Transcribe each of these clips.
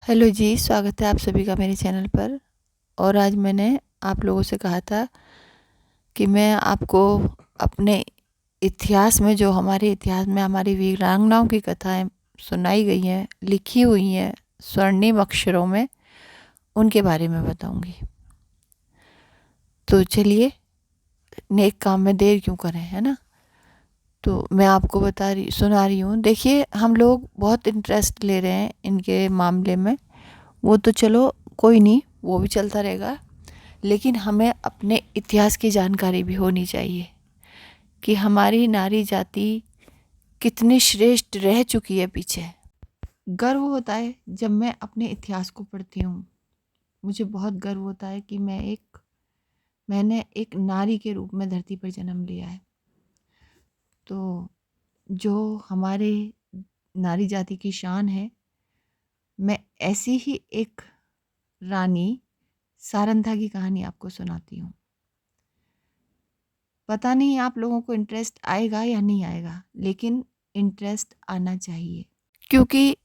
Hello जी, स्वागत है आप सभी का मेरे चैनल पर। और आज मैंने आप लोगों से कहा था कि मैं आपको अपने इतिहास में, जो हमारे इतिहास में हमारी वीरांगनाओं की कथाएं सुनाई गई हैं, लिखी हुई हैं स्वर्णिम अक्षरों में, उनके बारे में बताऊंगी। तो चलिए, नेक काम में देर क्यों करें, है ना। तो मैं आपको सुना रही हूँ। देखिए, हम लोग बहुत इंटरेस्ट ले रहे हैं इनके मामले में। वो तो चलो कोई नहीं, वो भी चलता रहेगा, लेकिन हमें अपने इतिहास की जानकारी भी होनी चाहिए कि हमारी नारी जाति कितनी श्रेष्ठ रह चुकी है पीछे। गर्व होता है जब मैं अपने इतिहास को पढ़ती हूँ। मुझे बहुत गर्व होता है कि मैंने एक नारी के रूप में धरती पर जन्म लिया है। तो जो हमारे नारी जाति की शान है, मैं ऐसी ही एक रानी सारंधा की कहानी आपको सुनाती हूँ। पता नहीं आप लोगों को इंटरेस्ट आएगा या नहीं आएगा, लेकिन इंटरेस्ट आना चाहिए, क्योंकि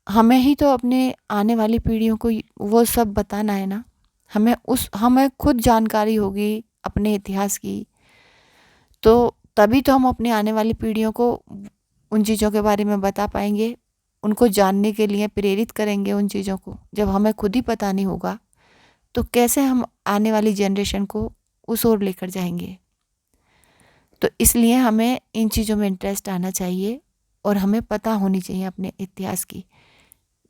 हमें ही तो अपने आने वाली पीढ़ियों को वो सब बताना है ना। हमें खुद जानकारी होगी अपने इतिहास की, तो तभी तो हम अपने आने वाली पीढ़ियों को उन चीज़ों के बारे में बता पाएंगे, उनको जानने के लिए प्रेरित करेंगे उन चीज़ों को। जब हमें खुद ही पता नहीं होगा तो कैसे हम आने वाली जनरेशन को उस ओर लेकर जाएंगे। तो इसलिए हमें इन चीज़ों में इंटरेस्ट आना चाहिए और हमें पता होनी चाहिए अपने इतिहास की।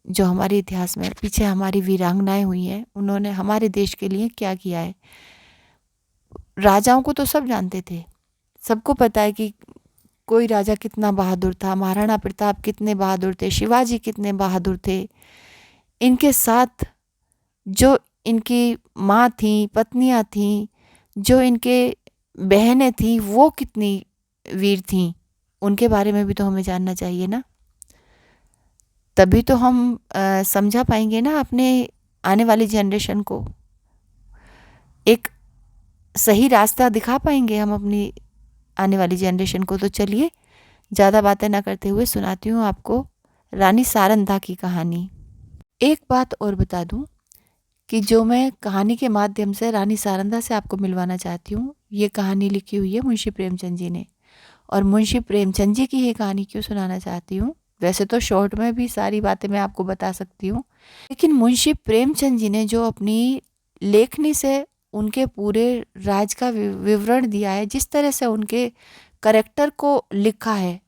जो हमारे इतिहास में पीछे हमारी वीरांगनाएं हुई हैं, उन्होंने हमारे देश के लिए क्या किया है। राजाओं को तो सब जानते थे, सबको पता है कि कोई राजा कितना बहादुर था, महाराणा प्रताप कितने बहादुर थे, शिवाजी कितने बहादुर थे। इनके साथ जो इनकी माँ थी, पत्नियाँ थीं, जो इनके बहनें थीं, वो कितनी वीर थीं, उनके बारे में भी तो हमें जानना चाहिए ना। तभी तो हम समझा पाएंगे ना अपने आने वाली जनरेशन को, एक सही रास्ता दिखा पाएंगे हम अपनी आने वाली जनरेशन को। तो चलिए, ज़्यादा बातें ना करते हुए सुनाती हूँ आपको रानी सारंधा की कहानी। एक बात और बता दूँ कि जो मैं कहानी के माध्यम से रानी सारंधा से आपको मिलवाना चाहती हूँ, ये कहानी लिखी हुई है मुंशी प्रेमचंद जी ने। और मुंशी प्रेमचंद जी की ये कहानी क्यों सुनाना चाहती हूँ, वैसे तो शॉर्ट में भी सारी बातें मैं आपको बता सकती हूँ, लेकिन मुंशी प्रेमचंद जी ने जो अपनी लेखनी से उनके पूरे राज का विवरण दिया है, जिस तरह से उनके करेक्टर को लिखा है,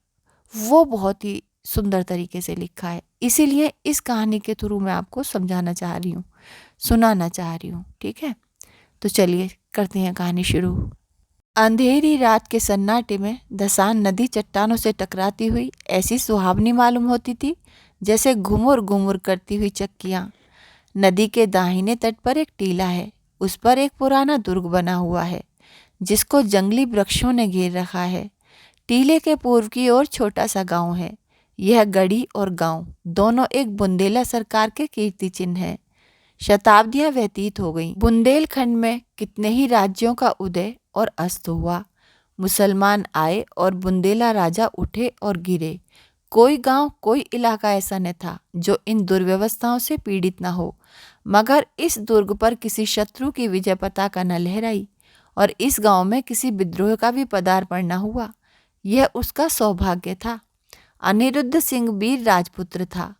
वो बहुत ही सुंदर तरीके से लिखा है। इसीलिए इस कहानी के थ्रू मैं आपको समझाना चाह रही हूँ, सुनाना चाह रही हूँ। ठीक है, तो चलिए करते हैं कहानी शुरू। अंधेरी रात के सन्नाटे में धसान नदी चट्टानों से टकराती हुई ऐसी सुहावनी मालूम होती थी जैसे घुमुर घुमुर करती हुई चक्कियाँ। नदी के दाहिने तट पर एक टीला है, उस पर एक पुराना दुर्ग बना हुआ है जिसको जंगली वृक्षों ने घेर रखा है। टीले के पूर्व की ओर छोटा सा गांव है। यह गढ़ी और गांव दोनों एक बुंदेला सरकार के कीर्ति चिन्ह है। शताब्दियां व्यतीत हो गईं। बुंदेलखंड में कितने ही राज्यों का उदय और अस्त हुआ। मुसलमान आए और बुंदेला राजा उठे और गिरे। कोई गांव, कोई इलाका ऐसा न था जो इन दुर्व्यवस्थाओं से पीड़ित न हो। मगर इस दुर्ग पर किसी शत्रु की विजय पताका न लहराई और इस गांव में किसी विद्रोह का भी पदार्पण न हुआ। यह उसका सौभाग्य था। अनिरुद्ध सिंह वीर राजपुत्र था।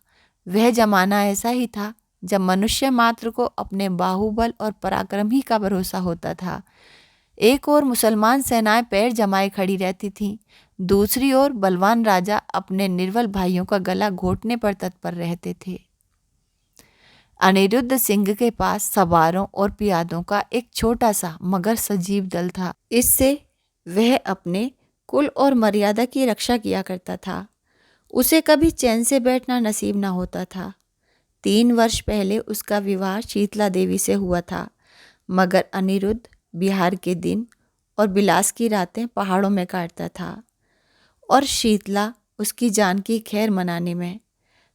वह जमाना ऐसा ही था जब मनुष्य मात्र को अपने बाहुबल और पराक्रम ही का भरोसा होता था। एक ओर मुसलमान सेनाएं पैर जमाए खड़ी रहती थीं, दूसरी ओर बलवान राजा अपने निर्बल भाइयों का गला घोटने पर तत्पर रहते थे। अनिरुद्ध सिंह के पास सवारों और पियादों का एक छोटा सा मगर सजीव दल था। इससे वह अपने कुल और मर्यादा की रक्षा किया करता था। उसे कभी चैन से बैठना नसीब न होता था। 3 वर्ष पहले उसका विवाह शीतला देवी से हुआ था, मगर अनिरुद्ध बिहार के दिन और बिलास की रातें पहाड़ों में काटता था और शीतला उसकी जान की खैर मनाने में।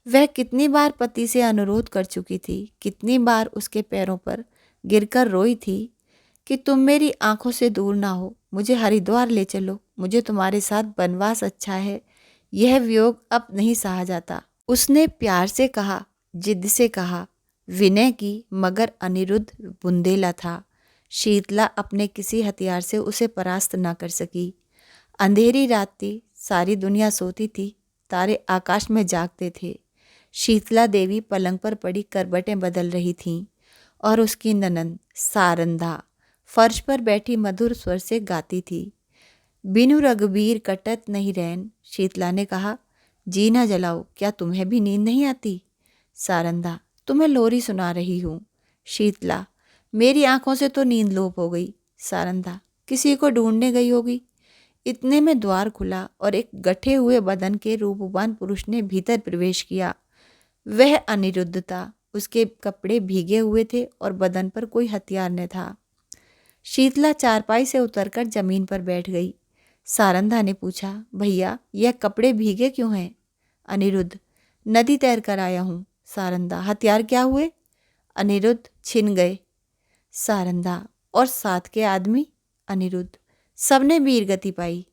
वह कितनी बार पति से अनुरोध कर चुकी थी, कितनी बार उसके पैरों पर गिरकर रोई थी कि तुम मेरी आंखों से दूर ना हो, मुझे हरिद्वार ले चलो, मुझे तुम्हारे साथ बनवास अच्छा है, यह वियोग अब नहीं सहा जाता। उसने प्यार से कहा जिद से कहा। विनय की, मगर अनिरुद्ध बुंदेला था। शीतला अपने किसी हथियार से उसे परास्त न कर सकी। अंधेरी रात थी, सारी दुनिया सोती थी, तारे आकाश में जागते थे। शीतला देवी पलंग पर पड़ी करवटें बदल रही थीं और उसकी ननंद सारंधा फर्श पर बैठी मधुर स्वर से गाती थी। बिनु रघुबीर कटत नहीं रैन। शीतला ने कहा, जी ना जलाओ, क्या तुम्हें भी नींद नहीं आती? सारंधा, तुम्हें लोरी सुना रही हूँ। शीतला, मेरी आंखों से तो नींद लोप हो गई। सारंधा, किसी को ढूंढने गई होगी। इतने में द्वार खुला और एक गठे हुए बदन के रूपवान पुरुष ने भीतर प्रवेश किया। वह अनिरुद्ध था। उसके कपड़े भीगे हुए थे और बदन पर कोई हथियार न था। शीतला चारपाई से उतरकर जमीन पर बैठ गई। सारंधा ने पूछा, भैया, यह कपड़े भीगे क्यों हैं? अनिरुद्ध, नदी तैर कर आया हूँ। सारंधा, हथियार क्या हुए? अनिरुद्ध, छिन गए। सारंधा, और साथ के आदमी? अनिरुद्ध, सबने वीर गति पाई।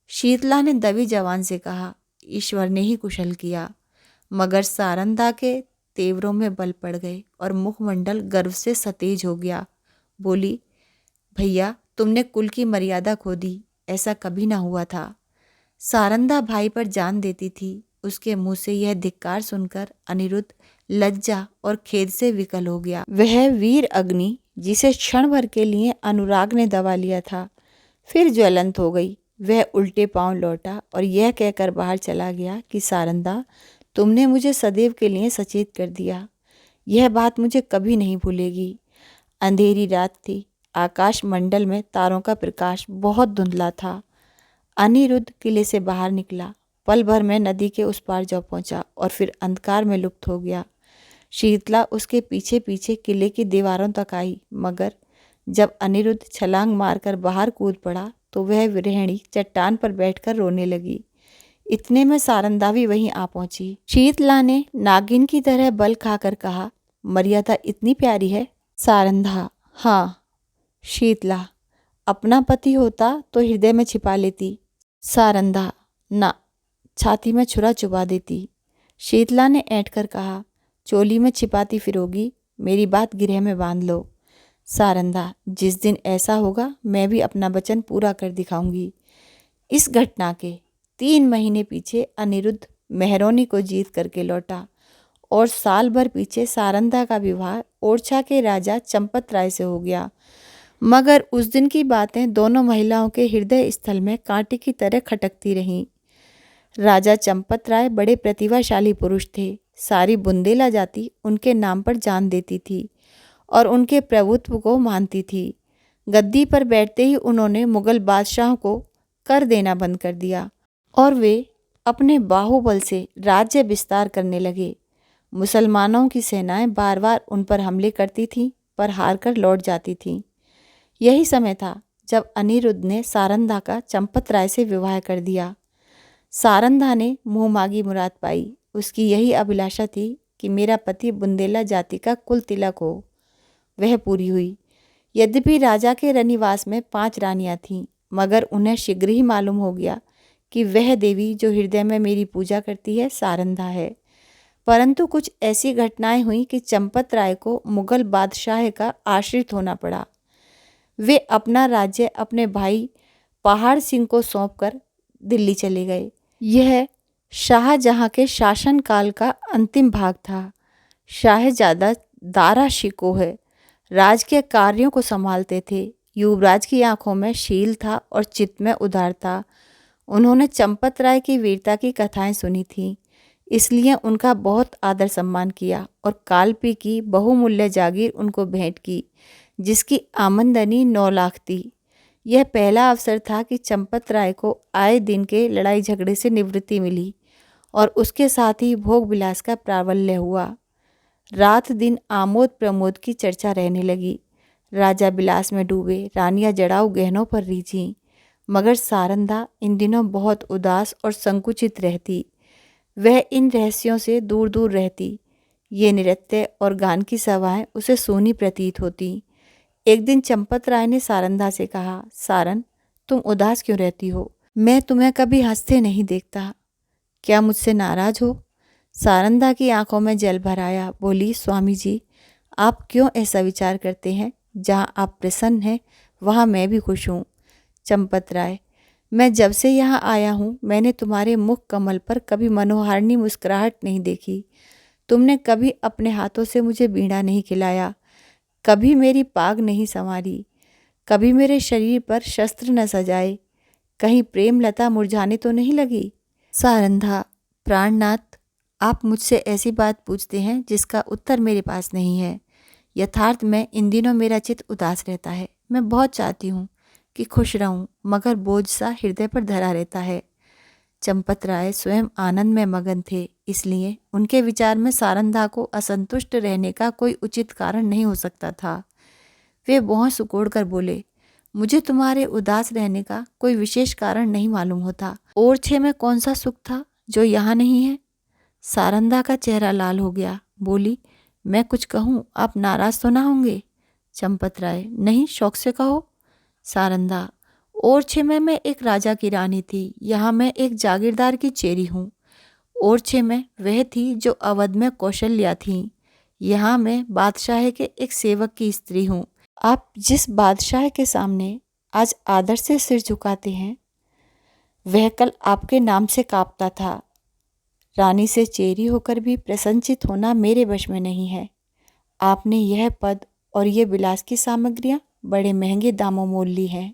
शीतला ने दबी जवान से कहा, ईश्वर ने ही कुशल किया। मगर सारंधा के तेवरों में बल पड़ गए और मुखमंडल गर्व से सतेज हो गया। बोली, भैया, तुमने कुल की मर्यादा खो दी, ऐसा कभी ना हुआ था। सारंधा भाई पर जान देती थी। उसके मुंह से यह धिक्कार सुनकर अनिरुद्ध लज्जा और खेद से विकल हो गया। वह वीर अग्नि, जिसे क्षण भर के लिए अनुराग ने दबा लिया था, फिर ज्वलंत हो गई। वह उल्टे पांव लौटा और यह कहकर बाहर चला गया कि सारंधा, तुमने मुझे सदैव के लिए सचेत कर दिया। यह बात मुझे कभी नहीं भूलेगी। अंधेरी रात थी। आकाश मंडल में तारों का प्रकाश बहुत धुंधला था। अनिरुद्ध किले से बाहर निकला। पल भर में नदी के उस पार जा पहुंचा और फिर अंधकार में लुप्त हो गया। शीतला उसके पीछे पीछे किले की दीवारों तक आई, मगर जब अनिरुद्ध छलांग मारकर बाहर कूद पड़ा तो वह विरहिणी चट्टान पर बैठकर रोने लगी। इतने में सारंधा भी वहीं आ पहुंची। शीतला ने नागिन की तरह बल खाकर कहा, मर्यादा इतनी प्यारी है? सारंधा, हाँ। शीतला, अपना पति होता तो हृदय में छिपा लेती। सारंधा, ना, छाती में छुरा चुबा देती। शीतला ने ऐंठ कर कहा, चोली में छिपाती फिरोगी, मेरी बात गिरह में बांध लो। सारंधा, जिस दिन ऐसा होगा मैं भी अपना वचन पूरा कर दिखाऊंगी। इस घटना के 3 महीने पीछे अनिरुद्ध मेहरौनी को जीत करके लौटा और साल भर पीछे सारंधा का विवाह ओरछा के राजा चंपत राय से हो गया। मगर उस दिन की बातें दोनों महिलाओं के हृदय स्थल में कांटे की तरह खटकती रहीं। राजा चंपत राय बड़े प्रतिभाशाली पुरुष थे। सारी बुंदेला जाति उनके नाम पर जान देती थी और उनके प्रभुत्व को मानती थी। गद्दी पर बैठते ही उन्होंने मुगल बादशाहों को कर देना बंद कर दिया और वे अपने बाहुबल से राज्य विस्तार करने लगे। मुसलमानों की सेनाएं बार बार उन पर हमले करती थीं, पर हार कर लौट जाती थीं। यही समय था जब अनिरुद्ध ने सारंधा का चंपत राय से विवाह कर दिया। सारंधा ने मुँह मांगी मुराद पाई। उसकी यही अभिलाषा थी कि मेरा पति बुंदेला जाति का कुल तिलक हो। वह पूरी हुई। यद्यपि राजा के रनिवास में 5 रानियां थीं, मगर उन्हें शीघ्र ही मालूम हो गया कि वह देवी जो हृदय में मेरी पूजा करती है सारंधा है। परंतु कुछ ऐसी घटनाएं हुई कि चंपत राय को मुगल बादशाह का आश्रित होना पड़ा। वे अपना राज्य अपने भाई पहाड़ सिंह को सौंपकर दिल्ली चले गए। यह शाहजहां के शासनकाल का अंतिम भाग था। शाहजादा दारा शिकोह राज के कार्यों को संभालते थे। युवराज की आंखों में शील था और चित्त में उदार था। उन्होंने चंपत राय की वीरता की कथाएं सुनी थीं, इसलिए उनका बहुत आदर सम्मान किया और कालपी की बहुमूल्य जागीर उनको भेंट की, जिसकी आमदनी 9 लाख थी। यह पहला अवसर था कि चंपत राय को आए दिन के लड़ाई झगड़े से निवृत्ति मिली और उसके साथ ही भोग विलास का प्राबल्य हुआ। रात दिन आमोद प्रमोद की चर्चा रहने लगी। राजा विलास में डूबे, रानियां जड़ाऊ गहनों पर रीझीं, मगर सारंधा इन दिनों बहुत उदास और संकुचित रहती। वह इन रहस्यों से दूर दूर रहती। ये नृत्य और गान की सभाएं उसे सूनी प्रतीत होती। एक दिन चंपत राय ने सारंधा से कहा, सारन, तुम उदास क्यों रहती हो? मैं तुम्हें कभी हंसते नहीं देखता। क्या मुझसे नाराज हो? सारंधा की आंखों में जल भर आया। बोली, स्वामी जी, आप क्यों ऐसा विचार करते हैं? जहाँ आप प्रसन्न हैं वहाँ मैं भी खुश हूँ। चंपत राय, मैं जब से यहाँ आया हूँ मैंने तुम्हारे मुख कमल पर कभी मनोहारिणी मुस्कुराहट नहीं देखी। तुमने कभी अपने हाथों से मुझे बीड़ा नहीं खिलाया, कभी मेरी पाग नहीं संवारी, कभी मेरे शरीर पर शस्त्र न सजाए। कहीं प्रेम लता मुरझाने तो नहीं लगी? सारंधा, प्राणनाथ, आप मुझसे ऐसी बात पूछते हैं जिसका उत्तर मेरे पास नहीं है। यथार्थ में इन दिनों मेरा चित्त उदास रहता है। मैं बहुत चाहती हूँ कि खुश रहूं, मगर बोझ सा हृदय पर धरा रहता है। चंपत राय स्वयं आनंद में मगन थे, इसलिए उनके विचार में सारंधा को असंतुष्ट रहने का कोई उचित कारण नहीं हो सकता था। वे बहुत सुकोड़ कर बोले, मुझे तुम्हारे उदास रहने का कोई विशेष कारण नहीं मालूम होता। ओरछे में कौन सा सुख था जो यहाँ नहीं है? सारंधा का चेहरा लाल हो गया। बोली, मैं कुछ कहूँ आप नाराज तो ना होंगे? चंपत राय, नहीं, शौक से कहो। सारंधा, ओरछे में मैं एक राजा की रानी थी, यहाँ मैं एक जागीरदार की चेरी हूँ। ओरछे में वह थी जो अवध में कौशल्या थी, यहाँ मैं बादशाह के एक सेवक की स्त्री हूँ। आप जिस बादशाह के सामने आज आदर से सिर झुकाते हैं वह कल आपके नाम से कांपता था। रानी से चेरी होकर भी प्रसन्नचित होना मेरे वश में नहीं है। आपने यह पद और ये विलास की सामग्रियां बड़े महंगे दामों मोल ली हैं।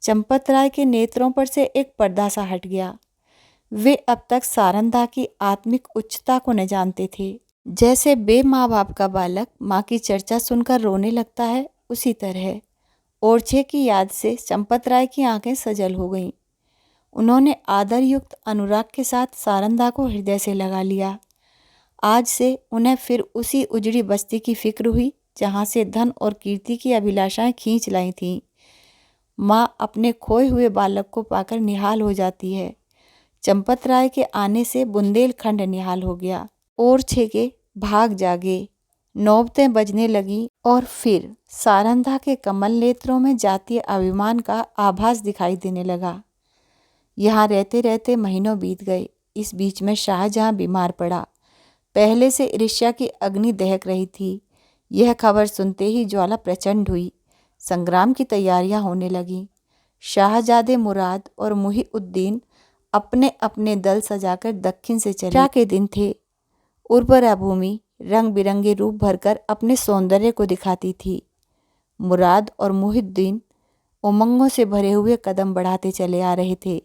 चंपत राय के नेत्रों पर से एक पर्दा सा हट गया। वे अब तक सारंधा की आत्मिक उच्चता को न जानते थे। जैसे बे माँ बाप का बालक माँ की चर्चा सुनकर रोने लगता है, उसी तरह ओरछे की याद से चंपत राय की आंखें सजल हो गईं। उन्होंने आदर युक्त अनुराग के साथ सारंधा को हृदय से लगा लिया। आज से उन्हें फिर उसी उजड़ी बस्ती की फिक्र हुई जहाँ से धन और कीर्ति की अभिलाषाएं खींच लाई थीं। माँ अपने खोए हुए बालक को पाकर निहाल हो जाती है। चंपत राय के आने से बुंदेलखंड निहाल हो गया। ओरछे के भाग जागे, नौबतें बजने लगीं और फिर सारंधा के कमल नेत्रों में जातीय अभिमान का आभास दिखाई देने लगा। यहाँ रहते रहते महीनों बीत गए। इस बीच में शाहजहाँ बीमार पड़ा। पहले से ईर्ष्या की अग्नि दहक रही थी। यह खबर सुनते ही ज्वाला प्रचंड हुई। संग्राम की तैयारियां होने लगीं। शाहजादे मुराद और मुहीउद्दीन अपने अपने दल सजाकर दक्षिण से चले। क्या के दिन थे। उर्वरा भूमि रंग बिरंगे रूप भरकर अपने सौंदर्य को दिखाती थी। मुराद और मुहीउद्दीन उमंगों से भरे हुए कदम बढ़ाते चले आ रहे थे,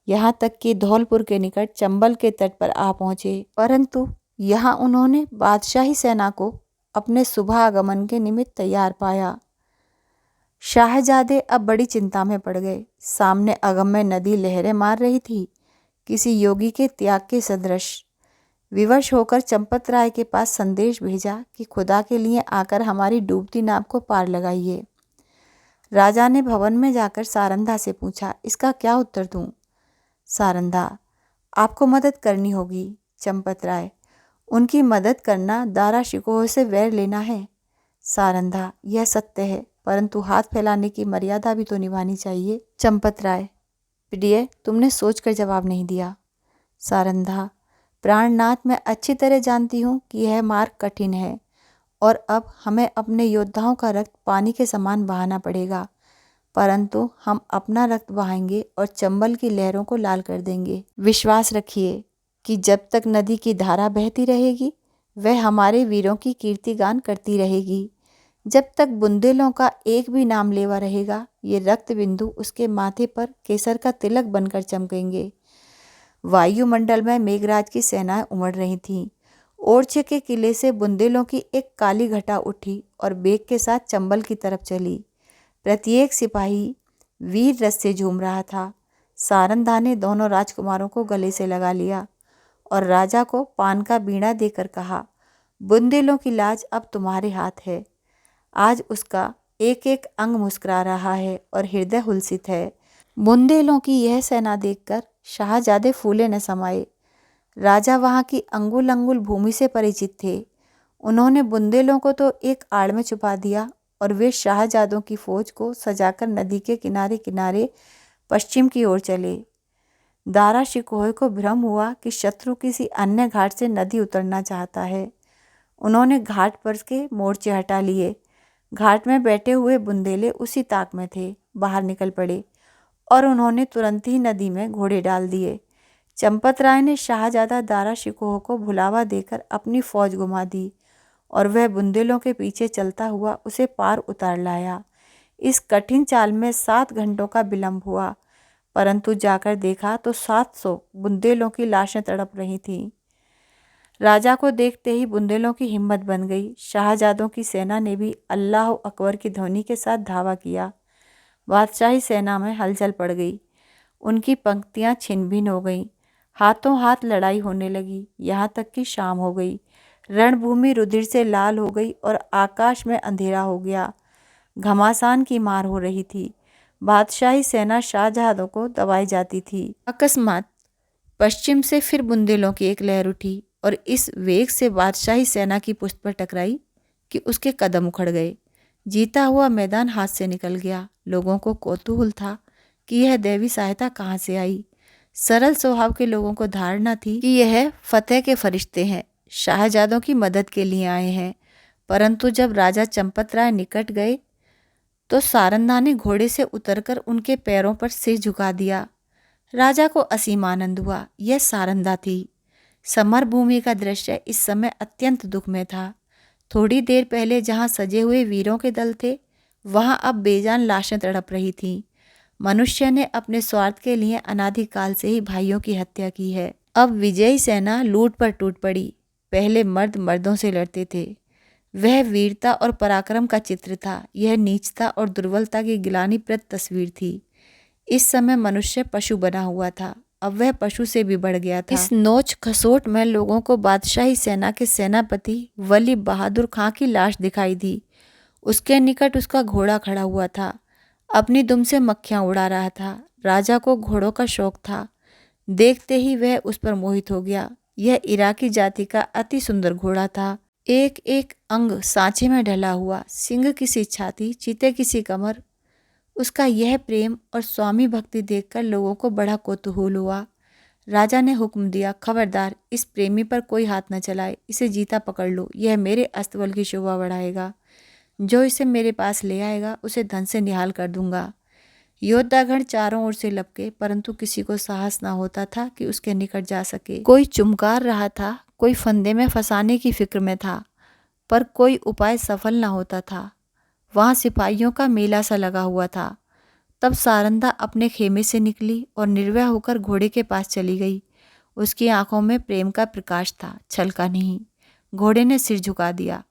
यहाँ तक कि धौलपुर के निकट चंबल के तट पर आ पहुँचे। परंतु यहाँ उन्होंने बादशाही सेना को अपने शुभ आगमन के निमित्त तैयार पाया। शाहजादे अब बड़ी चिंता में पड़ गए। सामने अगम्य नदी लहरें मार रही थी, किसी योगी के त्याग के सदृश। विवश होकर चंपत राय के पास संदेश भेजा कि खुदा के लिए आकर हमारी डूबती नाव को पार लगाइए। राजा ने भवन में जाकर सारंधा से पूछा, इसका क्या उत्तर दूं? सारंधा, आपको मदद करनी होगी। चंपत राय, उनकी मदद करना दारा शिकोह से वैर लेना है। सारंधा, यह सत्य है, परंतु हाथ फैलाने की मर्यादा भी तो निभानी चाहिए। चंपत राय, प्रिय, तुमने सोचकर जवाब नहीं दिया। सारंधा, प्राणनाथ, मैं अच्छी तरह जानती हूँ कि यह मार्ग कठिन है और अब हमें अपने योद्धाओं का रक्त पानी के समान बहाना पड़ेगा, परंतु हम अपना रक्त बहाएंगे और चंबल की लहरों को लाल कर देंगे। विश्वास रखिए कि जब तक नदी की धारा बहती रहेगी वह हमारे वीरों की कीर्तिगान करती रहेगी। जब तक बुंदेलों का एक भी नाम लेवा रहेगा, ये रक्त बिंदु उसके माथे पर केसर का तिलक बनकर चमकेंगे। वायुमंडल में मेघराज की सेनाएं उमड़ रही थीं। ओरछे के किले से बुंदेलों की एक काली घटा उठी और बेग के साथ चंबल की तरफ चली। प्रत्येक सिपाही वीर रस से झूम रहा था। सारंधा ने दोनों राजकुमारों को गले से लगा लिया और राजा को पान का बीड़ा देकर कहा, बुंदेलों की लाज अब तुम्हारे हाथ है। आज उसका एक एक अंग मुस्कुरा रहा है और हृदय हुलसित है। बुंदेलों की यह सेना देखकर शाहजादे फूले न समाये। राजा वहाँ की अंगुल अंगुल भूमि से परिचित थे। उन्होंने बुंदेलों को तो एक आड़ में छुपा दिया और वे शाहजादों की फौज को सजाकर नदी के किनारे किनारे पश्चिम की ओर चले। दारा शिकोह को भ्रम हुआ कि शत्रु किसी अन्य घाट से नदी उतरना चाहता है। उन्होंने घाट पर के मोर्चे हटा लिए। घाट में बैठे हुए बुंदेले उसी ताक में थे, बाहर निकल पड़े और उन्होंने तुरंत ही नदी में घोड़े डाल दिए। चंपत राय ने शाहजादा दारा शिकोह को भुलावा देकर अपनी फौज घुमा दी और वह बुंदेलों के पीछे चलता हुआ उसे पार उतार लाया। इस कठिन चाल में 7 घंटों का विलंब हुआ, परंतु जाकर देखा तो 700 बुंदेलों की लाशें तड़प रही थीं। राजा को देखते ही बुंदेलों की हिम्मत बन गई। शाहजादों की सेना ने भी अल्लाह अकबर की ध्वनि के साथ धावा किया। बादशाही सेना में हलचल पड़ गई। उनकी पंक्तियां छिन भिन हो गईं। हाथों हाथ लड़ाई होने लगी, यहाँ तक कि शाम हो गई। रणभूमि रुधिर से लाल हो गई और आकाश में अंधेरा हो गया। घमासान की मार हो रही थी। बादशाही सेना शाहजहादों को दबाई जाती थी। अकस्मात पश्चिम से फिर बुंदेलों की एक लहर उठी और इस वेग से बादशाही सेना की पुष्ट पर टकराई कि उसके कदम उखड़ गए। जीता हुआ मैदान हाथ से निकल गया। लोगों को कौतूहल था कि यह दैवी सहायता कहाँ से आई। सरल स्वभाव के लोगों को धारणा थी कि यह फतेह के फरिश्ते हैं, शाहजादों की मदद के लिए आए हैं। परंतु जब राजा चंपत राय निकट गए तो सारंदा ने घोड़े से उतरकर उनके पैरों पर सिर झुका दिया। राजा को असीम आनंद हुआ। यह सारंदा थी। समर भूमि का दृश्य इस समय अत्यंत दुखमय था। थोड़ी देर पहले जहाँ सजे हुए वीरों के दल थे, वहाँ अब बेजान लाशें तड़प रही थीं। मनुष्य ने अपने स्वार्थ के लिए अनादिकाल से ही भाइयों की हत्या की है। अब विजयी सेना लूट पर टूट पड़ी। पहले मर्द मर्दों से लड़ते थे। वह वीरता और पराक्रम का चित्र था। यह नीचता और दुर्बलता की गिलानीप्रद तस्वीर थी। इस समय मनुष्य पशु बना हुआ था। अब वह पशु से भी बढ़ गया था। इस नोच खसोट में लोगों को बादशाही सेना के सेनापति वली बहादुर खां की लाश दिखाई दी। उसके निकट उसका घोड़ा खड़ा हुआ था, अपनी दुम से मक्खियां उड़ा रहा था। राजा को घोड़ों का शौक था। देखते ही वह उस पर मोहित हो गया। यह इराकी जाति का अति सुंदर घोड़ा था। एक एक अंग सांचे में ढला हुआ, सिंह किसी छाती, चीते किसी कमर। उसका यह प्रेम और स्वामी भक्ति देखकर लोगों को बड़ा कौतूहल हुआ। राजा ने हुक्म दिया, खबरदार, इस प्रेमी पर कोई हाथ न चलाए। इसे जीता पकड़ लो। यह मेरे अस्तबल की शोभा बढ़ाएगा। जो इसे मेरे पास ले आएगा उसे धन से निहाल कर दूंगा। योद्धागण चारों ओर से लपके, परंतु किसी को साहस ना होता था कि उसके निकट जा सके। कोई चुमकार रहा था, कोई फंदे में फंसाने की फिक्र में था, पर कोई उपाय सफल ना होता था। वहाँ सिपाहियों का मेला सा लगा हुआ था। तब सारंदा अपने खेमे से निकली और निर्भय होकर घोड़े के पास चली गई। उसकी आंखों में प्रेम का प्रकाश था, छल का नहीं। घोड़े ने सिर झुका दिया।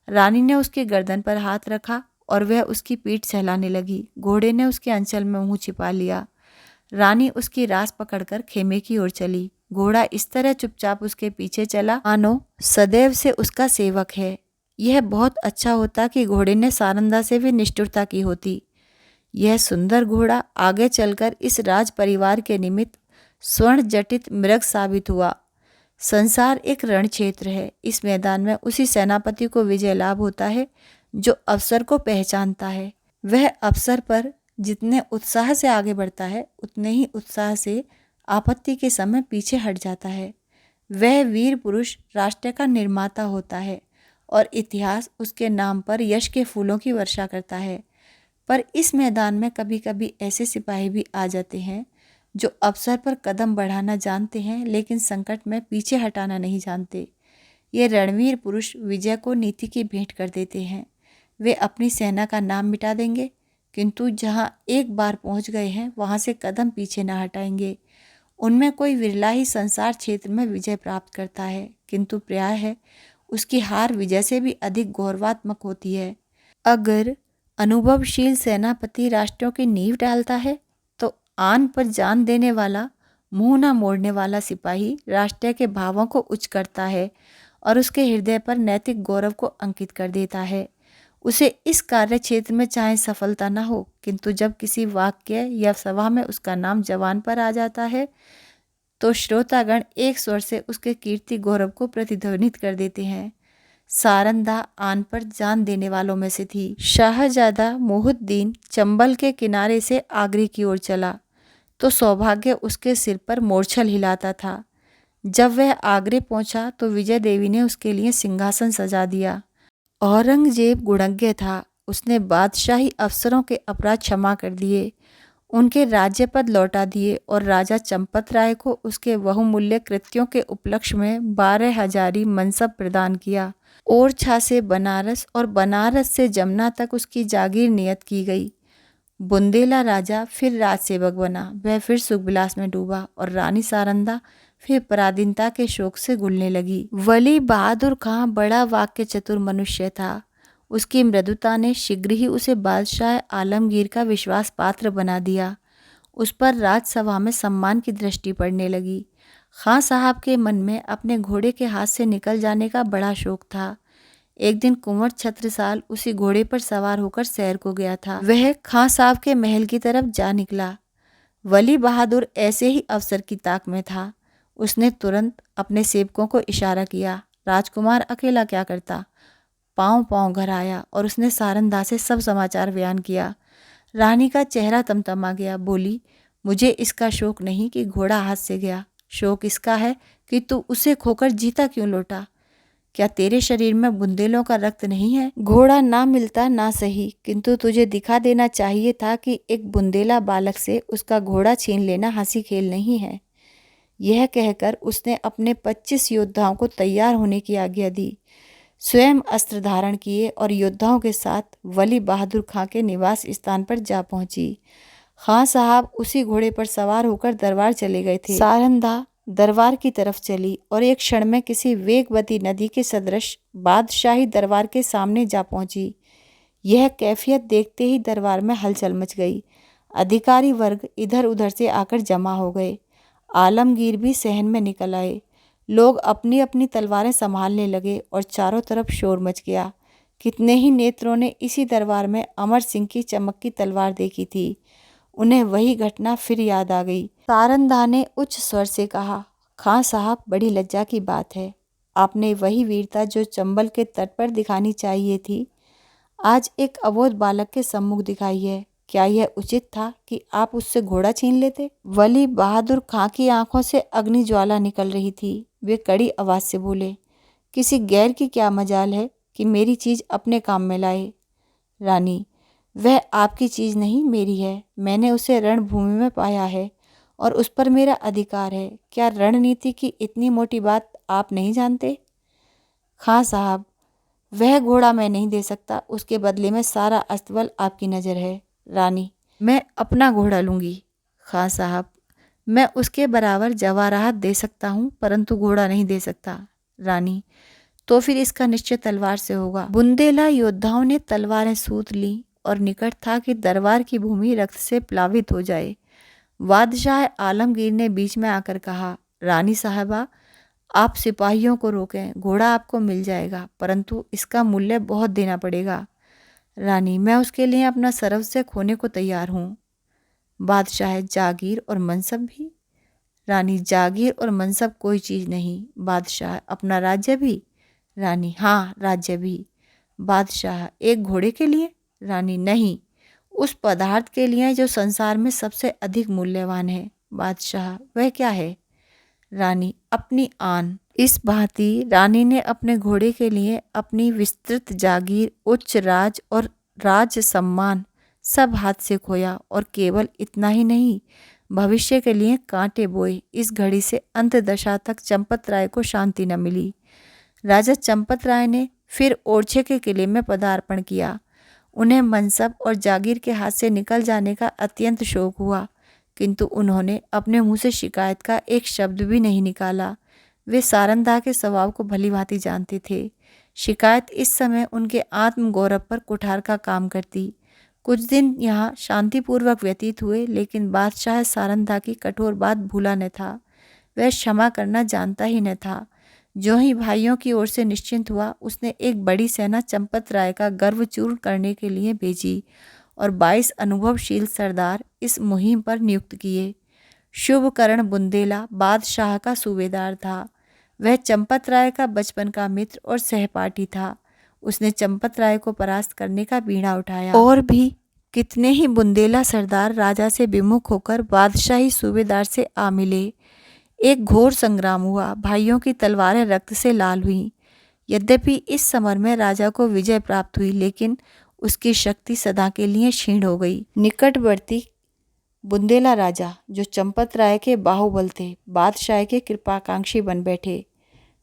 रानी ने उसकी गर्दन पर हाथ रखा और वह उसकी पीठ सहलाने लगी। घोड़े ने उसके अंचल में मुंह छिपा लिया। रानी उसकी रास पकड़कर खेमे की ओर चली। घोड़ा इस तरह चुपचाप उसके पीछे चला मानो सदैव से उसका सेवक है। यह बहुत अच्छा होता कि घोड़े ने सारंदा से भी निष्ठुरता की होती। यह सुंदर घोड़ा आगे चलकर इस राज परिवार के निमित्त स्वर्ण जटित मृग साबित हुआ। संसार एक रण क्षेत्र है। इस मैदान में उसी सेनापति को विजय लाभ होता है जो अवसर को पहचानता है। वह अवसर पर जितने उत्साह से आगे बढ़ता है, उतने ही उत्साह से आपत्ति के समय पीछे हट जाता है। वह वीर पुरुष राष्ट्र का निर्माता होता है और इतिहास उसके नाम पर यश के फूलों की वर्षा करता है। पर इस मैदान में कभी कभी ऐसे सिपाही भी आ जाते हैं जो अवसर पर कदम बढ़ाना जानते हैं, लेकिन संकट में पीछे हटाना नहीं जानते। ये रणवीर पुरुष विजय को नीति की भेंट कर देते हैं। वे अपनी सेना का नाम मिटा देंगे, किंतु जहाँ एक बार पहुँच गए हैं वहाँ से कदम पीछे न हटाएंगे। उनमें कोई विरला ही संसार क्षेत्र में विजय प्राप्त करता है, किंतु प्राय है उसकी हार विजय से भी अधिक गौरवात्मक होती है। अगर अनुभवशील सेनापति राष्ट्रों की नींव डालता है तो आन पर जान देने वाला, मुंह न मोड़ने वाला सिपाही राष्ट्र के भावों को उच्च करता है और उसके हृदय पर नैतिक गौरव को अंकित कर देता है। उसे इस कार्य क्षेत्र में चाहे सफलता न हो, किंतु जब किसी वाक्य या सभा में उसका नाम जबान पर आ जाता है तो श्रोतागण एक स्वर से उसके कीर्ति गौरव को प्रतिध्वनित कर देते हैं। सारंदा आन पर जान देने वालों में से थी। शाहजादा मोहुद्दीन चंबल के किनारे से आगरे की ओर चला। तो सौभाग्य उसके सिर पर मूर्छल हिलाता था। जब वह आगरे पहुंचा तो विजय देवी ने उसके लिए सिंहासन सजा दिया। औरंगजेब गुणज्ञ था। उसने बादशाही अफसरों के अपराध क्षमा कर दिए, उनके राज्य पद लौटा दिए और राजा चंपत राय को उसके बहुमूल्य कृत्यों के उपलक्ष्य में 12,000 मनसब प्रदान किया। ओरछा से बनारस और बनारस से जमुना तक उसकी जागीर नियत की गई। बुंदेला राजा फिर राजसेवक बना। वह फिर सुखविलास में डूबा और रानी सारंदा फिर पराधीनता के शोक से गुलने लगी। वली बहादुर खां बड़ा वाक्य चतुर मनुष्य था। उसकी मृदुता ने शीघ्र ही उसे बादशाह आलमगीर का विश्वास पात्र बना दिया। उस पर राजसभा में सम्मान की दृष्टि पड़ने लगी। खां साहब के मन में अपने घोड़े के हाथ से निकल जाने का बड़ा शौक था। एक दिन कुंवर छत्रसाल उसी घोड़े पर सवार होकर सैर को गया था। वह खां साहब के महल की तरफ जा निकला। वली बहादुर ऐसे ही अवसर की ताक में था। उसने तुरंत अपने सेवकों को इशारा किया। राजकुमार अकेला क्या करता? पाँव पाँव घर आया और उसने सारंदा से सब समाचार बयान किया। रानी का चेहरा तमतमा गया। बोली, मुझे इसका शौक नहीं कि घोड़ा हाथ से गया, शौक इसका है कि तू उसे खोकर जीता क्यों लौटा। क्या तेरे शरीर में बुंदेलों का रक्त नहीं है? घोड़ा ना मिलता ना सही, किंतु तुझे दिखा देना चाहिए था कि एक बुंदेला बालक से उसका घोड़ा छीन लेना हंसी खेल नहीं है। यह कहकर उसने अपने 25 योद्धाओं को तैयार होने की आज्ञा दी। स्वयं अस्त्र धारण किए और योद्धाओं के साथ वली बहादुर खां के निवास स्थान पर जा पहुंची। खां साहब उसी घोड़े पर सवार होकर दरबार चले गए थे। सारंदा दरबार की तरफ चली और एक क्षण में किसी वेगवती नदी के सदृश बादशाही दरबार के सामने जा पहुंची। यह कैफियत देखते ही दरबार में हलचल मच गई। अधिकारी वर्ग इधर उधर से आकर जमा हो गए। आलमगीर भी सहन में निकल आए। लोग अपनी अपनी तलवारें संभालने लगे और चारों तरफ शोर मच गया। कितने ही नेत्रों ने इसी दरबार में अमर सिंह की चमकती तलवार देखी थी। उन्हें वही घटना फिर याद आ गई। सारंदा ने उच्च स्वर से कहा, खां साहब, बड़ी लज्जा की बात है। आपने वही वीरता जो चंबल के तट पर दिखानी चाहिए थी, आज एक अबोध बालक के सम्मुख दिखाई है। क्या यह उचित था कि आप उससे घोड़ा छीन लेते? वली बहादुर खां की आंखों से अग्नि ज्वाला निकल रही थी। वे कड़ी आवाज से बोले, किसी गैर की क्या मजाल है कि मेरी चीज अपने काम में लाए। रानी, वह आपकी चीज नहीं, मेरी है। मैंने उसे रणभूमि में पाया है और उस पर मेरा अधिकार है। क्या रणनीति की इतनी मोटी बात आप नहीं जानते? खां साहब, वह घोड़ा मैं नहीं दे सकता। उसके बदले में सारा अस्तबल आपकी नज़र है। रानी, मैं अपना घोड़ा लूँगी। खां साहब, मैं उसके बराबर जवाहरात दे सकता हूँ, परंतु घोड़ा नहीं दे सकता। रानी, तो फिर इसका निश्चय तलवार से होगा। बुंदेला योद्धाओं ने तलवारें सूत ली और निकट था कि दरबार की भूमि रक्त से प्लावित हो जाए। बादशाह आलमगीर ने बीच में आकर कहा, रानी साहबा, आप सिपाहियों को रोकें। घोड़ा आपको मिल जाएगा, परंतु इसका मूल्य बहुत देना पड़ेगा। रानी, मैं उसके लिए अपना सर्वस्व खोने को तैयार हूँ। बादशाह, जागीर और मनसब भी? रानी, जागीर और मनसब कोई चीज़ नहीं। बादशाह, अपना राज्य भी? रानी, हाँ, राज्य भी। बादशाह, एक घोड़े के लिए? रानी, नहीं, उस पदार्थ के लिए जो संसार में सबसे अधिक मूल्यवान है। बादशाह, वह क्या है? रानी, अपनी आन। इस भांति रानी ने अपने घोड़े के लिए अपनी विस्तृत जागीर, उच्च राज और राज सम्मान सब हाथ से खोया और केवल इतना ही नहीं, भविष्य के लिए कांटे बोए। इस घड़ी से अंत दशा तक चंपत राय को शांति न मिली। राजा चंपत राय ने फिर ओरछे के किले में पदार्पण किया। उन्हें मनसब और जागीर के हाथ से निकल जाने का अत्यंत शौक हुआ, किंतु उन्होंने अपने मुंह से शिकायत का एक शब्द भी नहीं निकाला। वे सारंदा के स्वभाव को भली भांति जानते थे। शिकायत इस समय उनके आत्मगौरव पर कुठार का काम करती। कुछ दिन यहाँ शांतिपूर्वक व्यतीत हुए, लेकिन बादशाह सारंदा की कठोर बात भूला न था। वह क्षमा करना जानता ही न था। जो ही भाइयों की ओर से निश्चिंत हुआ, उसने एक बड़ी सेना चंपत राय का गर्व चूर्ण करने के लिए भेजी और 22 अनुभवशील सरदार इस मुहिम पर नियुक्त किए। शुभकरण बुंदेला बादशाह का सूबेदार था। वह चंपत राय का बचपन का मित्र और सहपाठी था। उसने चंपत राय को परास्त करने का बीड़ा उठाया और भी कितने ही बुंदेला सरदार राजा से विमुख होकर बादशाही सूबेदार से आ मिले। एक घोर संग्राम हुआ, भाइयों की तलवारें रक्त से लाल हुईं। यद्यपि इस समर में राजा को विजय प्राप्त हुई, लेकिन उसकी शक्ति सदा के लिए क्षीण हो गई। निकटवर्ती बुंदेला राजा, जो चंपत राय के बाहुबल थे, बादशाह के कृपाकांक्षी बन बैठे।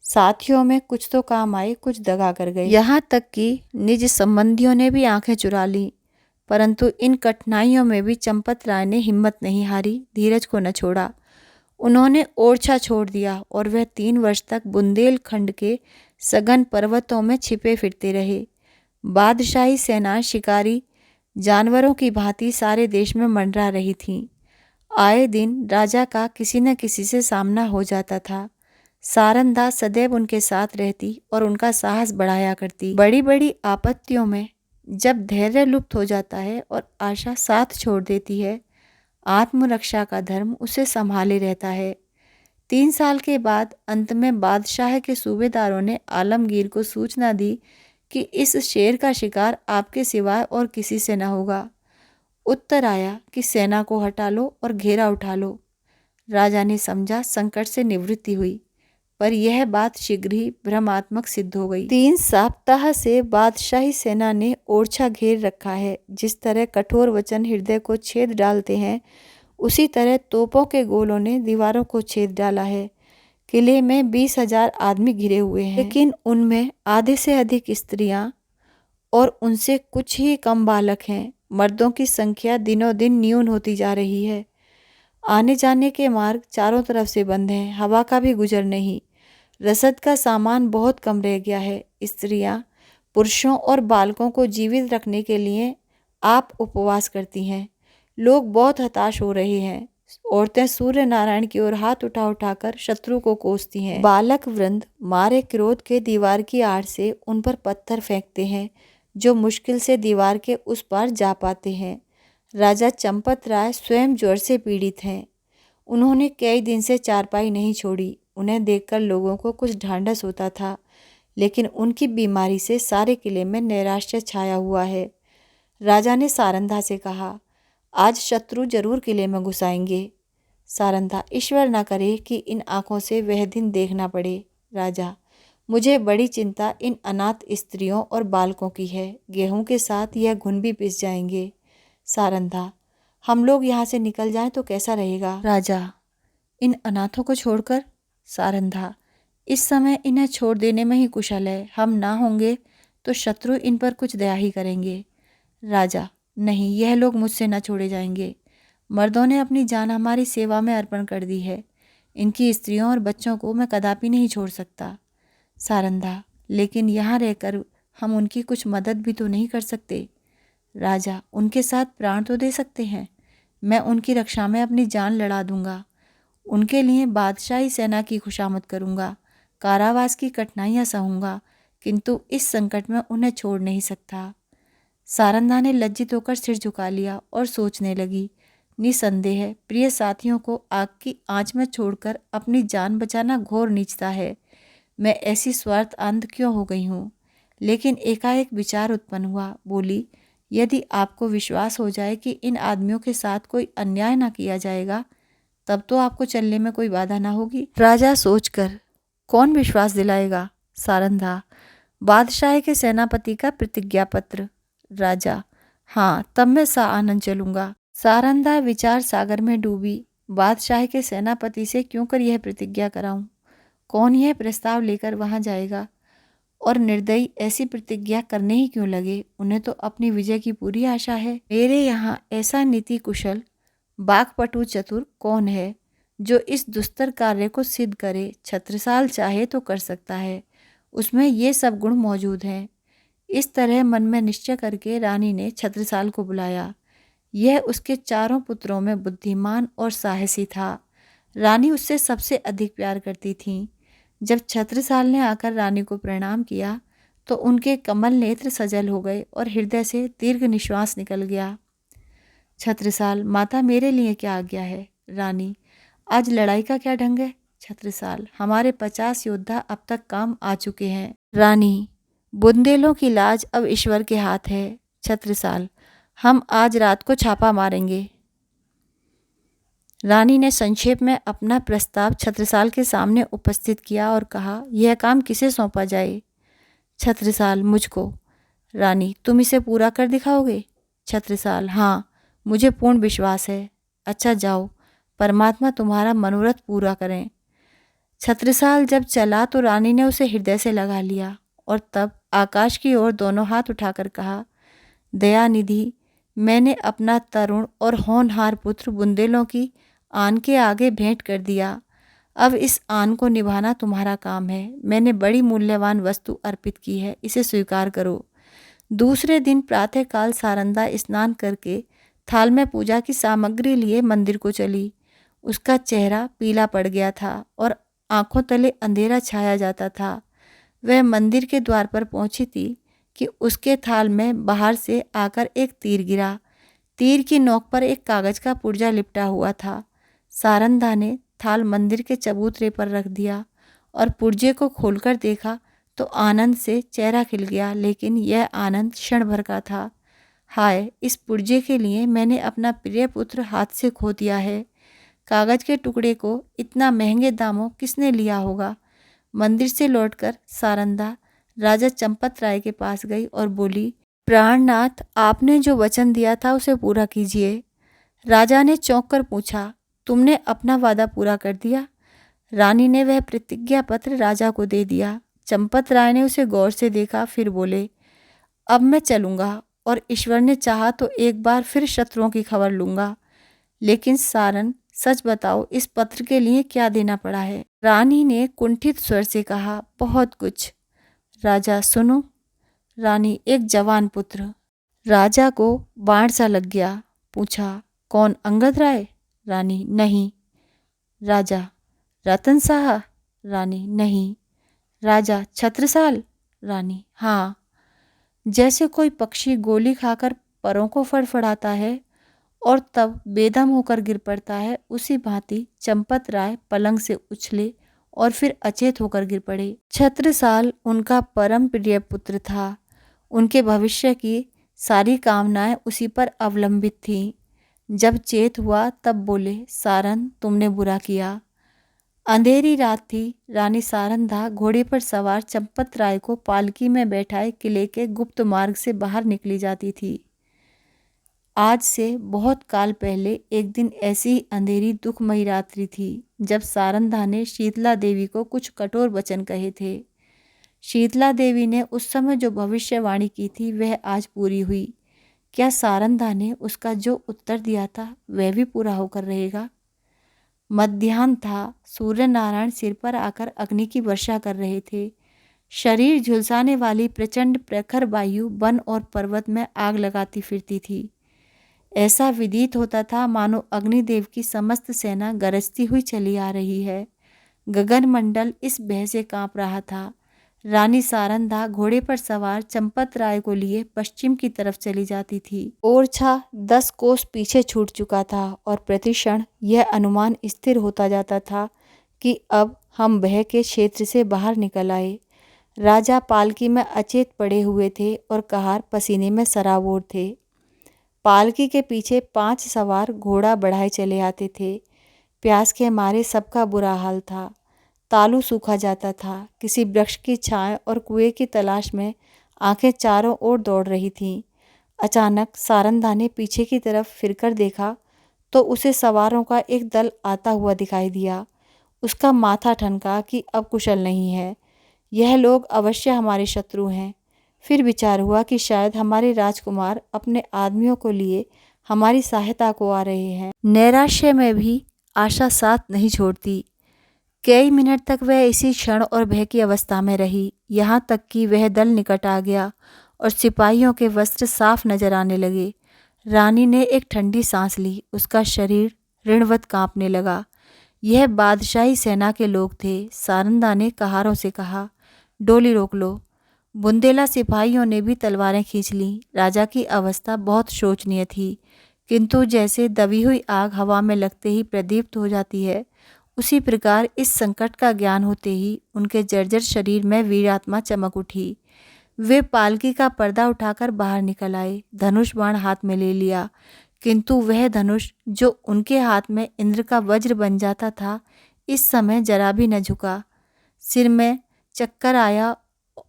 साथियों में कुछ तो काम आए, कुछ दगा कर गए। यहाँ तक कि निज संबंधियों ने भी आंखें चुरा लीं। परंतु इन कठिनाइयों में भी चंपत राय ने हिम्मत नहीं हारी, धीरज को न छोड़ा। उन्होंने ओरछा छोड़ दिया और वह 3 वर्ष तक बुंदेलखंड के सघन पर्वतों में छिपे फिरते रहे। बादशाही सेना शिकारी जानवरों की भांति सारे देश में मंडरा रही थी। आए दिन राजा का किसी न किसी से सामना हो जाता था। सारंधा सदैव उनके साथ रहती और उनका साहस बढ़ाया करती। बड़ी बड़ी आपत्तियों में जब धैर्य लुप्त हो जाता है और आशा साथ छोड़ देती है, आत्मरक्षा का धर्म उसे संभाले रहता है। 3 साल के बाद अंत में बादशाह के सूबेदारों ने आलमगीर को सूचना दी कि इस शेर का शिकार आपके सिवाय और किसी से न होगा। उत्तर आया कि सेना को हटा लो और घेरा उठा लो। राजा ने समझा संकट से निवृत्ति हुई, पर यह बात शीघ्र ही भ्रमात्मक सिद्ध हो गई। 3 सप्ताह से बादशाही सेना ने ओरछा घेर रखा है। जिस तरह कठोर वचन हृदय को छेद डालते हैं, उसी तरह तोपों के गोलों ने दीवारों को छेद डाला है। किले में 20,000 आदमी घिरे हुए हैं, लेकिन उनमें आधे से अधिक स्त्रियां और उनसे कुछ ही कम बालक हैं। मर्दों की संख्या दिनों दिन न्यून होती जा रही है। आने जाने के मार्ग चारों तरफ से बंद हैं, हवा का भी गुजर नहीं। रसद का सामान बहुत कम रह गया है। स्त्रियां, पुरुषों और बालकों को जीवित रखने के लिए आप उपवास करती हैं। लोग बहुत हताश हो रहे हैं। औरतें सूर्य नारायण की ओर हाथ उठा उठाकर शत्रु को कोसती हैं। बालक वृंद मारे क्रोध के दीवार की आड़ से उन पर पत्थर फेंकते हैं, जो मुश्किल से दीवार के उस पार जा पाते हैं। राजा चंपत राय स्वयं ज्वर से पीड़ित हैं। उन्होंने कई दिन से चारपाई नहीं छोड़ी। उन्हें देखकर लोगों को कुछ ढांढस होता था, लेकिन उनकी बीमारी से सारे किले में नैराश्य छाया हुआ है। राजा ने सारंधा से कहा, आज शत्रु जरूर किले में घुस आएंगे। सारंधा, ईश्वर न करे कि इन आंखों से वह दिन देखना पड़े। राजा, मुझे बड़ी चिंता इन अनाथ स्त्रियों और बालकों की है। गेहूं के साथ यह घुन भी पिस जाएंगे। सारंधा, हम लोग यहाँ से निकल जाएं तो कैसा रहेगा? राजा, इन अनाथों को छोड़कर? सारंधा, इस समय इन्हें छोड़ देने में ही कुशल है। हम ना होंगे तो शत्रु इन पर कुछ दया ही करेंगे। राजा, नहीं, यह लोग मुझसे न छोड़े जाएंगे। मर्दों ने अपनी जान हमारी सेवा में अर्पण कर दी है। इनकी स्त्रियों और बच्चों को मैं कदापि नहीं छोड़ सकता। सारंधा, लेकिन यहाँ रहकर हम उनकी कुछ मदद भी तो नहीं कर सकते। राजा, उनके साथ प्राण तो दे सकते हैं। मैं उनकी रक्षा में अपनी जान लड़ा दूंगा। उनके लिए बादशाही सेना की खुशामद करूंगा। कारावास की कठिनाइयाँ सहूंगा, किंतु इस संकट में उन्हें छोड़ नहीं सकता। सारंधा ने लज्जित होकर सिर झुका लिया और सोचने लगी, निसंदेह प्रिय साथियों को आग की आंच में छोड़कर अपनी जान बचाना घोर नीचता है। मैं ऐसी स्वार्थ अंध क्यों हो गई हूँ? लेकिन एकाएक विचार उत्पन्न हुआ। बोली, यदि आपको विश्वास हो जाए कि इन आदमियों के साथ कोई अन्याय ना किया जाएगा, तब तो आपको चलने में कोई बाधा ना होगी। राजा सोचकर, कौन विश्वास दिलाएगा? सारंधा, बादशाह के सेनापति का प्रतिज्ञा पत्र। राजा, हाँ, तब मैं आनंद चलूंगा। सारंधा विचार सागर में डूबी। बादशाह के सेनापति से क्यों कर यह प्रतिज्ञा कराऊं? कौन यह प्रस्ताव लेकर वहां जाएगा? और निर्दयी ऐसी प्रतिज्ञा करने ही क्यों लगे? उन्हें तो अपनी विजय की पूरी आशा है। मेरे यहाँ ऐसा नीति कुशल, बाकपटु चतुर कौन है जो इस दुस्तर कार्य को सिद्ध करे? छत्रसाल चाहे तो कर सकता है, उसमें ये सब गुण मौजूद हैं। इस तरह मन में निश्चय करके रानी ने छत्रसाल को बुलाया। यह उसके चारों पुत्रों में बुद्धिमान और साहसी था। रानी उससे सबसे अधिक प्यार करती थी। जब छत्रसाल ने आकर रानी को प्रणाम किया तो उनके कमल नेत्र सजल हो गए और हृदय से दीर्घ निश्वास निकल गया। छत्रसाल, माता मेरे लिए क्या आज्ञा है? रानी, आज लड़ाई का क्या ढंग है? छत्रसाल, हमारे 50 योद्धा अब तक काम आ चुके हैं। रानी, बुंदेलों की लाज अब ईश्वर के हाथ है। छत्रसाल, हम आज रात को छापा मारेंगे। रानी ने संक्षेप में अपना प्रस्ताव छत्रसाल के सामने उपस्थित किया और कहा, यह काम किसे सौंपा जाए? छत्रसाल, मुझको। रानी, तुम इसे पूरा कर दिखाओगे? छत्रसाल, हाँ, मुझे पूर्ण विश्वास है। अच्छा जाओ, परमात्मा तुम्हारा मनोरथ पूरा करें। छत्रसाल जब चला तो रानी ने उसे हृदय से लगा लिया और तब आकाश की ओर दोनों हाथ उठाकर कहा, दयानिधि, मैंने अपना तरुण और होनहार पुत्र बुंदेलों की आन के आगे भेंट कर दिया। अब इस आन को निभाना तुम्हारा काम है। मैंने बड़ी मूल्यवान वस्तु अर्पित की है, इसे स्वीकार करो। दूसरे दिन प्रातःकाल सारंदा स्नान करके थाल में पूजा की सामग्री लिए मंदिर को चली। उसका चेहरा पीला पड़ गया था और आंखों तले अंधेरा छाया जाता था। वह मंदिर के द्वार पर पहुंची थी कि उसके थाल में बाहर से आकर एक तीर गिरा। तीर की नोक पर एक कागज का पुर्जा लिपटा हुआ था। सारंदा ने थाल मंदिर के चबूतरे पर रख दिया और पुर्जे को खोलकर देखा तो आनंद से चेहरा खिल गया, लेकिन यह आनंद क्षण भर का था। हाय, इस पुर्जे के लिए मैंने अपना प्रिय पुत्र हाथ से खो दिया है। कागज के टुकड़े को इतना महंगे दामों किसने लिया होगा? मंदिर से लौटकर सारंदा राजा चंपत राय के पास गई और बोली, प्राणनाथ, आपने जो वचन दिया था उसे पूरा कीजिए। राजा ने चौंक कर पूछा, तुमने अपना वादा पूरा कर दिया? रानी ने वह प्रतिज्ञा पत्र राजा को दे दिया। चंपत राय ने उसे गौर से देखा, फिर बोले, अब मैं चलूँगा और ईश्वर ने चाहा तो एक बार फिर शत्रुओं की खबर लूँगा। लेकिन सारन, सच बताओ, इस पत्र के लिए क्या देना पड़ा है? रानी ने कुंठित स्वर से कहा, बहुत कुछ। राजा, सुनो। रानी, एक जवान पुत्र। राजा को बाण सा लग गया। पूछा, कौन, अंगद राय? रानी, नहीं। राजा, रतन साहा? रानी, नहीं। राजा, छत्रसाल? रानी, हाँ। जैसे कोई पक्षी गोली खाकर परों को फड़फड़ाता है और तब बेदम होकर गिर पड़ता है, उसी भांति चंपत राय पलंग से उछले और फिर अचेत होकर गिर पड़े। छत्रसाल उनका परम प्रिय पुत्र था। उनके भविष्य की सारी कामनाएं उसी पर अवलंबित थीं। जब चेत हुआ तब बोले, सारन, तुमने बुरा किया। अंधेरी रात थी। रानी सारंदा घोड़े पर सवार चंपत राय को पालकी में बैठाए किले के गुप्त मार्ग से बाहर निकली जाती थी। आज से बहुत काल पहले एक दिन ऐसी ही अंधेरी दुखमयी रात्रि थी जब सारंदा ने शीतला देवी को कुछ कठोर वचन कहे थे। शीतला देवी ने उस समय जो भविष्यवाणी की थी वह आज पूरी हुई। क्या सारंदा ने उसका जो उत्तर दिया था वह भी पूरा होकर रहेगा? मध्याह्न था। सूर्य नारायण सिर पर आकर अग्नि की वर्षा कर रहे थे। शरीर झुलसाने वाली प्रचंड प्रखर वायु वन और पर्वत में आग लगाती फिरती थी। ऐसा विदित होता था मानो अग्निदेव की समस्त सेना गरजती हुई चली आ रही है। गगन मंडल इस भय से कांप रहा था। रानी सारंदा घोड़े पर सवार चंपत राय को लिए पश्चिम की तरफ चली जाती थी। ओरछा 10 कोस पीछे छूट चुका था और प्रतिक्षण यह अनुमान स्थिर होता जाता था कि अब हम भय के क्षेत्र से बाहर निकल आए। राजा पालकी में अचेत पड़े हुए थे और कहार पसीने में सराबोर थे। पालकी के पीछे 5 सवार घोड़ा बढ़ाए चले आते थे। प्यास के मारे सबका बुरा हाल था। तालू सूखा जाता था। किसी वृक्ष की छाया और कुएं की तलाश में आंखें चारों ओर दौड़ रही थीं। अचानक सारंदा ने पीछे की तरफ फिरकर देखा तो उसे सवारों का एक दल आता हुआ दिखाई दिया। उसका माथा ठनका कि अब कुशल नहीं है। यह लोग अवश्य हमारे शत्रु हैं। फिर विचार हुआ कि शायद हमारे राजकुमार अपने आदमियों को लिए हमारी सहायता को आ रहे हैं। नैराश्य में भी आशा साथ नहीं छोड़ती। कई मिनट तक वह इसी क्षण और भय की अवस्था में रही, यहाँ तक कि वह दल निकट आ गया और सिपाहियों के वस्त्र साफ नजर आने लगे। रानी ने एक ठंडी सांस ली। उसका शरीर ऋणवत कांपने लगा। यह बादशाही सेना के लोग थे। सारंदा ने कहारों से कहा, डोली रोक लो। बुंदेला सिपाहियों ने भी तलवारें खींच लीं। राजा की अवस्था बहुत शोचनीय थी, किंतु जैसे दबी हुई आग हवा में लगते ही प्रदीप्त हो जाती है, उसी प्रकार इस संकट का ज्ञान होते ही उनके जर्जर शरीर में वीरात्मा चमक उठी। वे पालकी का पर्दा उठाकर बाहर निकल आए, धनुष बाण हाथ में ले लिया, किंतु वह धनुष जो उनके हाथ में इंद्र का वज्र बन जाता था, इस समय जरा भी न झुका। सिर में चक्कर आया,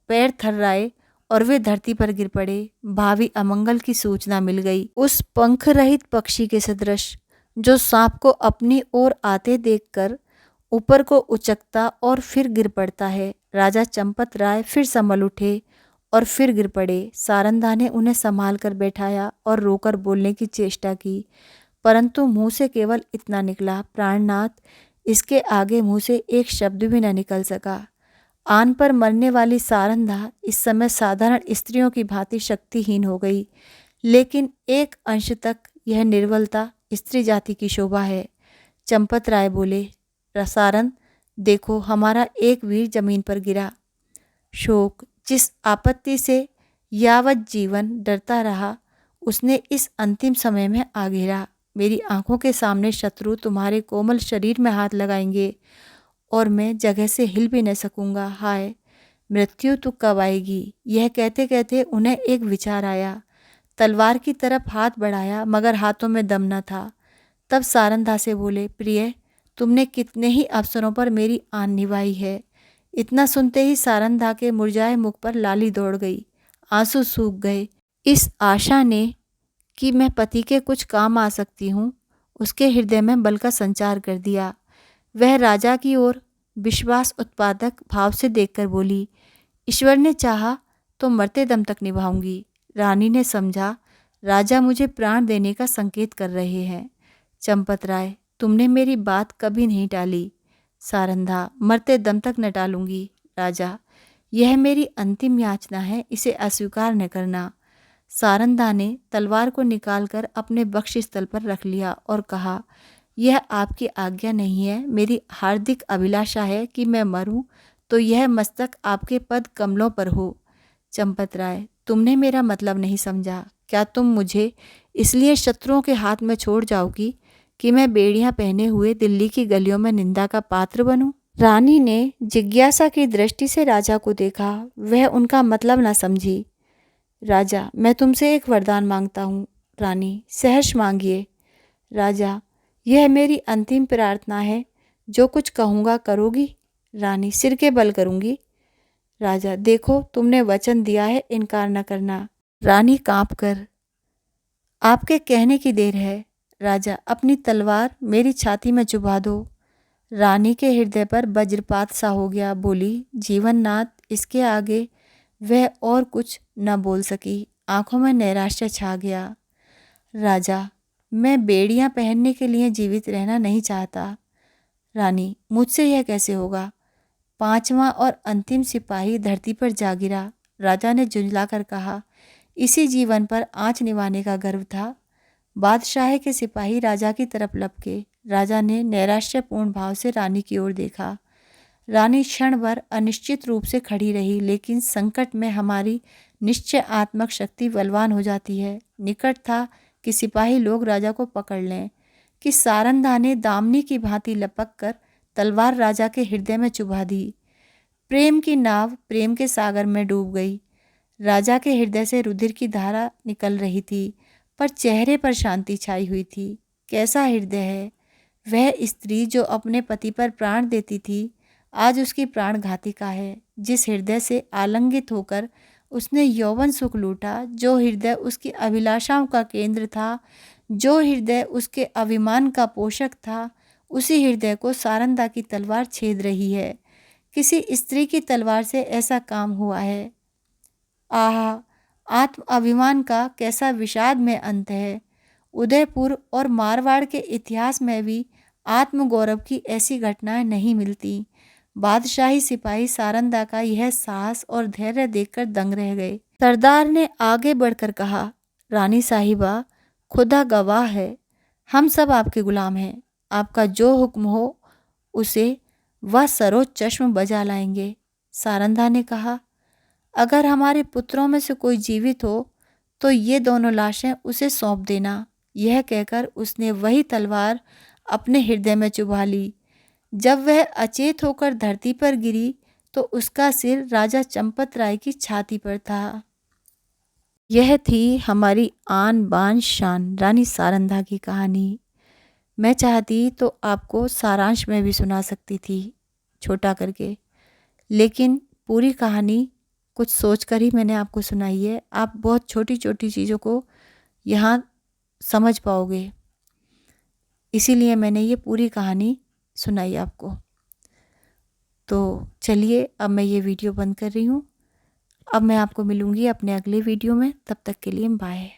पैर थर्राए और वे धरती पर गिर पड़े। भावी अमंगल की सूचना मिल गई। उस पंख रहित पक्षी के सदृश जो सांप को अपनी ओर आते देखकर ऊपर को उचकता और फिर गिर पड़ता है, राजा चंपत राय फिर संभल उठे और फिर गिर पड़े। सारंधा ने उन्हें संभाल कर बैठाया और रोकर बोलने की चेष्टा की, परंतु मुंह से केवल इतना निकला, प्राणनाथ, इसके आगे मुंह से एक शब्द भी न निकल सका। आन पर मरने वाली सारंधा इस समय साधारण स्त्रियों की भांति शक्तिहीन हो गई, लेकिन एक अंश तक यह निर्बलता स्त्री जाति की शोभा है। चंपत राय बोले, सारंग, देखो हमारा एक वीर जमीन पर गिरा। शोक जिस आपत्ति से यावत जीवन डरता रहा, उसने इस अंतिम समय में आ घेरा। मेरी आंखों के सामने शत्रु तुम्हारे कोमल शरीर में हाथ लगाएंगे और मैं जगह से हिल भी न सकूंगा। हाय, मृत्यु तो कब आएगी? यह कहते कहते उन्हें एक विचार आया। तलवार की तरफ हाथ बढ़ाया, मगर हाथों में दम न था। तब सारंधा से बोले, प्रिय, तुमने कितने ही अवसरों पर मेरी आन निभाई है। इतना सुनते ही सारंधा के मुरझाए मुख पर लाली दौड़ गई, आंसू सूख गए। इस आशा ने कि मैं पति के कुछ काम आ सकती हूँ, उसके हृदय में बल का संचार कर दिया। वह राजा की ओर विश्वास उत्पादक भाव से देखकर बोली, ईश्वर ने चाहा तो मरते दम तक निभाऊंगी। रानी ने समझा राजा मुझे प्राण देने का संकेत कर रहे हैं। चंपत राय, तुमने मेरी बात कभी नहीं टाली। सारंधा, मरते दम तक न टालूंगी। राजा, यह मेरी अंतिम याचना है, इसे अस्वीकार न करना। सारंधा ने तलवार को निकालकर अपने बक्षस्थल पर रख लिया और कहा, यह आपकी आज्ञा नहीं है। मेरी हार्दिक अभिलाषा है कि मैं मरूं तो यह मस्तक आपके पद कमलों पर हो। चंपत राय, तुमने मेरा मतलब नहीं समझा। क्या तुम मुझे इसलिए शत्रुओं के हाथ में छोड़ जाओगी कि मैं बेड़ियां पहने हुए दिल्ली की गलियों में निंदा का पात्र बनूं? रानी ने जिज्ञासा की दृष्टि से राजा को देखा। वह उनका मतलब न समझी। राजा, मैं तुमसे एक वरदान मांगता हूँ। रानी, सहर्ष मांगिए। राजा, यह मेरी अंतिम प्रार्थना है। जो कुछ कहूँगा करोगी? रानी, सिर के बल करूँगी। राजा, देखो तुमने वचन दिया है, इनकार न करना। रानी कांपकर, आपके कहने की देर है। राजा, अपनी तलवार मेरी छाती में चुभा दो। रानी के हृदय पर वज्रपात सा हो गया। बोली, जीवननाथ, इसके आगे वह और कुछ न बोल सकी। आंखों में नैराश्य छा गया। राजा, मैं बेड़ियां पहनने के लिए जीवित रहना नहीं चाहता। रानी, मुझसे यह कैसे होगा? पांचवा और अंतिम सिपाही धरती पर जा गिरा। राजा ने झुंझलाकर कहा, इसी जीवन पर आँच निभाने का गर्व था। बादशाह के सिपाही राजा की तरफ लपके। राजा ने नैराश्यपूर्ण भाव से रानी की ओर देखा। रानी क्षण भर अनिश्चित रूप से खड़ी रही, लेकिन संकट में हमारी निश्चयात्मक शक्ति बलवान हो जाती है। निकट था कि सिपाही लोग राजा को पकड़ लें कि सारंधा ने दामनी की भांति लपक कर तलवार राजा के हृदय में चुभा दी। प्रेम की नाव प्रेम के सागर में डूब गई। राजा के हृदय से रुधिर की धारा निकल रही थी, पर चेहरे पर शांति छाई हुई थी। कैसा हृदय है! वह स्त्री जो अपने पति पर प्राण देती थी, आज उसकी प्राण घातिका है। जिस हृदय से आलंगित होकर उसने यौवन सुख लूटा, जो हृदय उसकी अभिलाषाओं का केंद्र था, जो हृदय उसके अभिमान का पोषक था, उसी हृदय को सारंधा की तलवार छेद रही है। किसी स्त्री की तलवार से ऐसा काम हुआ है। आहा, आत्म अभिमान का कैसा विषाद में अंत है। उदयपुर और मारवाड़ के इतिहास में भी आत्मगौरव की ऐसी घटनाएं नहीं मिलती। बादशाही सिपाही सारंधा का यह साहस और धैर्य देखकर दंग रह गए। सरदार ने आगे बढ़कर कहा, रानी साहिबा, खुदा गवाह है, हम सब आपके गुलाम हैं। आपका जो हुक्म हो उसे वह सरोज चश्म बजा लाएंगे। सारंधा ने कहा, अगर हमारे पुत्रों में से कोई जीवित हो तो ये दोनों लाशें उसे सौंप देना। यह कहकर उसने वही तलवार अपने हृदय में चुभा ली। जब वह अचेत होकर धरती पर गिरी तो उसका सिर राजा चंपत राय की छाती पर था। यह थी हमारी आन बान शान रानी सारंधा की कहानी। मैं चाहती तो आपको सारांश में भी सुना सकती थी छोटा करके, लेकिन पूरी कहानी कुछ सोचकर ही मैंने आपको सुनाई है। आप बहुत छोटी छोटी चीज़ों को यहाँ समझ पाओगे, इसीलिए मैंने ये पूरी कहानी सुनाई आपको। तो चलिए अब मैं ये वीडियो बंद कर रही हूँ। अब मैं आपको मिलूँगी अपने अगले वीडियो में, तब तक के लिए बाय।